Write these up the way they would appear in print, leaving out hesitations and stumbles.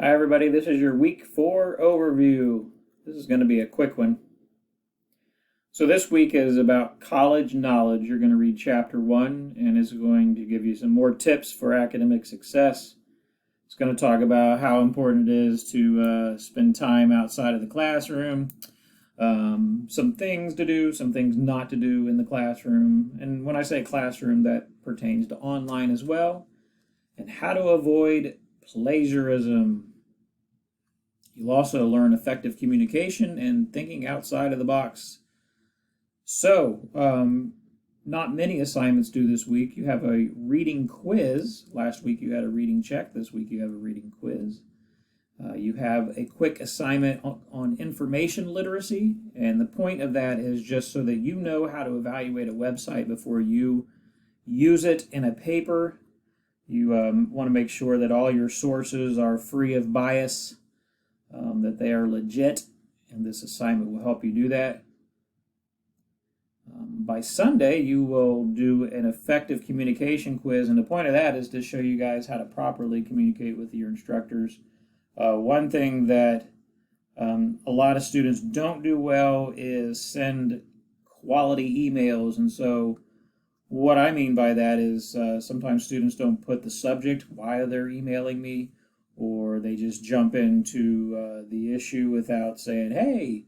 Hi everybody, this is your week 4 overview. This is going to be a quick one. So this week is about college knowledge. You're going to read chapter 1 and it's going to give you some more tips for academic success. It's going to talk about how important it is to spend time outside of the classroom, some things to do, some things not to do in the classroom. And when I say classroom, that pertains to online as well. And how to avoid plagiarism. You'll also learn effective communication and thinking outside of the box. So, not many assignments due this week. You have a reading quiz. Last week you had a reading check. This week you have a reading quiz. You have a quick assignment on information literacy. And the point of that is just so that you know how to evaluate a website before you use it in a paper. You want to make sure that all your sources are free of bias. That they are legit, and this assignment will help you do that. By Sunday, you will do an effective communication quiz, and the point of that is to show you guys how to properly communicate with your instructors. One thing that a lot of students don't do well is send quality emails, and so what I mean by that is sometimes students don't put the subject, why they're emailing me, or they just jump into the issue without saying, hey,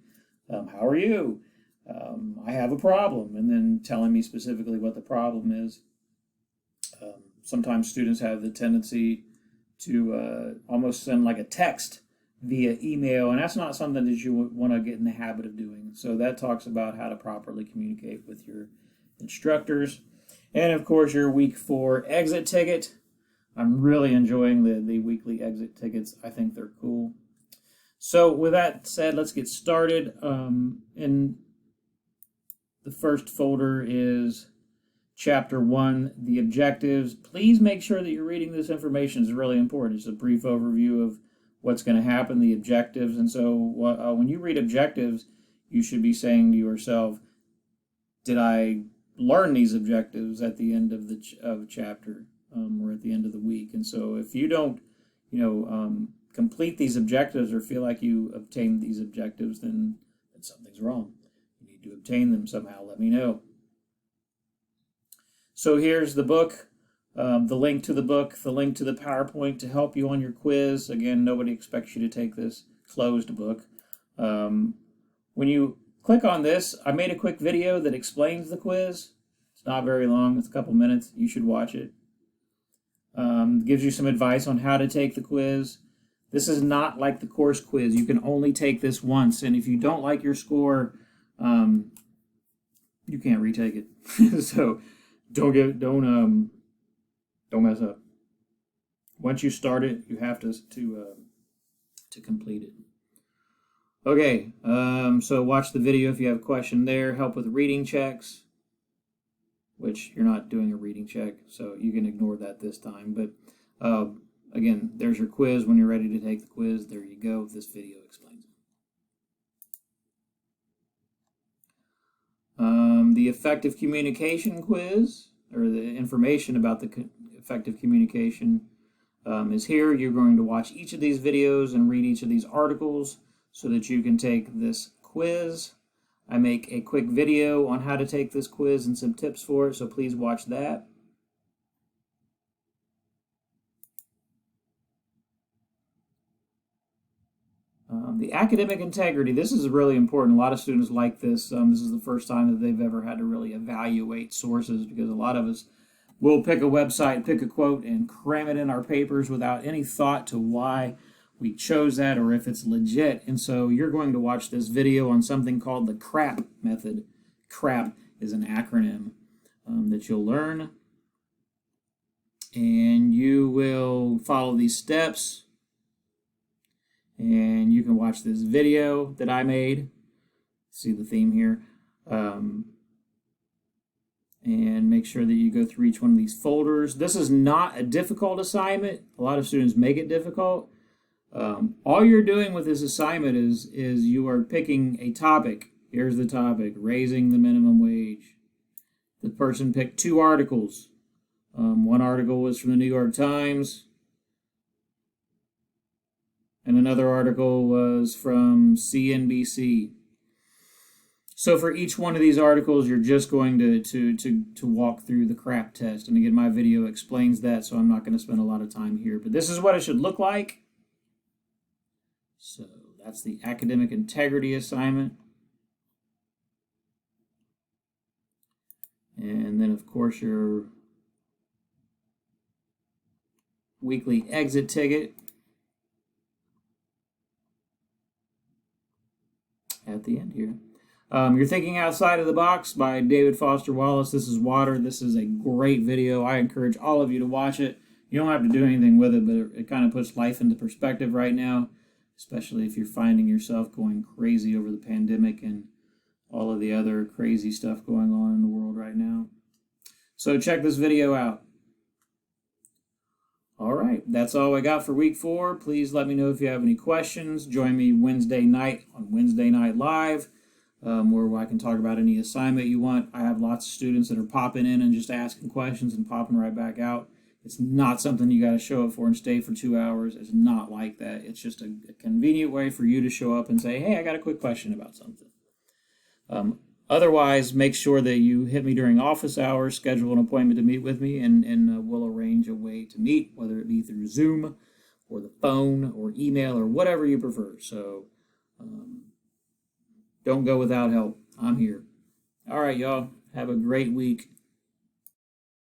how are you? I have a problem, and then telling me specifically what the problem is. Sometimes students have the tendency to almost send like a text via email, and that's not something that you want to get in the habit of doing. So that talks about how to properly communicate with your instructors. And of course, your week 4 exit ticket. I'm really enjoying the weekly exit tickets. I think they're cool. So with that said, let's get started. In the first folder is chapter 1, the objectives. Please make sure that you're reading this information. It's really important. It's a brief overview of what's going to happen, the objectives. And so when you read objectives, you should be saying to yourself, did I learn these objectives at the end of the chapter? Or at the end of the week. And so if you don't, complete these objectives or feel like you obtained these objectives, then something's wrong. You need to obtain them somehow. Let me know. So here's the book, the link to the book, the link to the PowerPoint to help you on your quiz. Again, nobody expects you to take this closed book. When you click on this, I made a quick video that explains the quiz. It's not very long. It's a couple minutes. You should watch it. Gives you some advice on how to take the quiz. This is not like the course quiz. You can only take this once, and if you don't like your score, you can't retake it. So don't mess up. Once you start it, you have to complete it. Okay, so watch the video if you have a question there. Help with reading checks, which you're not doing a reading check, so you can ignore that this time. But again, there's your quiz. When you're ready to take the quiz, there you go. This video explains it. The effective communication quiz, or the information about the effective communication is here. You're going to watch each of these videos and read each of these articles so that you can take this quiz. I make a quick video on how to take this quiz and some tips for it, so please watch that. The academic integrity, this is really important. A lot of students like this. This is the first time that they've ever had to really evaluate sources, because a lot of us will pick a website, pick a quote, and cram it in our papers without any thought to why we chose that or if it's legit. And so you're going to watch this video on something called the CRAP method. CRAP is an acronym that you'll learn. And you will follow these steps. And you can watch this video that I made. See the theme here. And make sure that you go through each one of these folders. This is not a difficult assignment. A lot of students make it difficult. All you're doing with this assignment is you are picking a topic. Here's the topic, raising the minimum wage. The person picked 2 articles. One article was from the New York Times. and another article was from CNBC. So for each one of these articles, you're just going to walk through the crap test. And again, my video explains that, so I'm not going to spend a lot of time here. But this is what it should look like. So that's the academic integrity assignment. And then, of course, your weekly exit ticket at the end here. You're Thinking Outside of the Box by David Foster Wallace. This is Water. This is a great video. I encourage all of you to watch it. You don't have to do anything with it, but it kind of puts life into perspective right now, especially if you're finding yourself going crazy over the pandemic and all of the other crazy stuff going on in the world right now. So check this video out. All right, that's all I got for week 4. Please let me know if you have any questions. Join me Wednesday night on Wednesday Night Live, where I can talk about any assignment you want. I have lots of students that are popping in and just asking questions and popping right back out. It's not something you got to show up for and stay for 2 hours. It's not like that. It's just a convenient way for you to show up and say, hey, I got a quick question about something. Otherwise, make sure that you hit me during office hours, schedule an appointment to meet with me, and we'll arrange a way to meet, whether it be through Zoom or the phone or email or whatever you prefer. So don't go without help. I'm here. All right, y'all. Have a great week.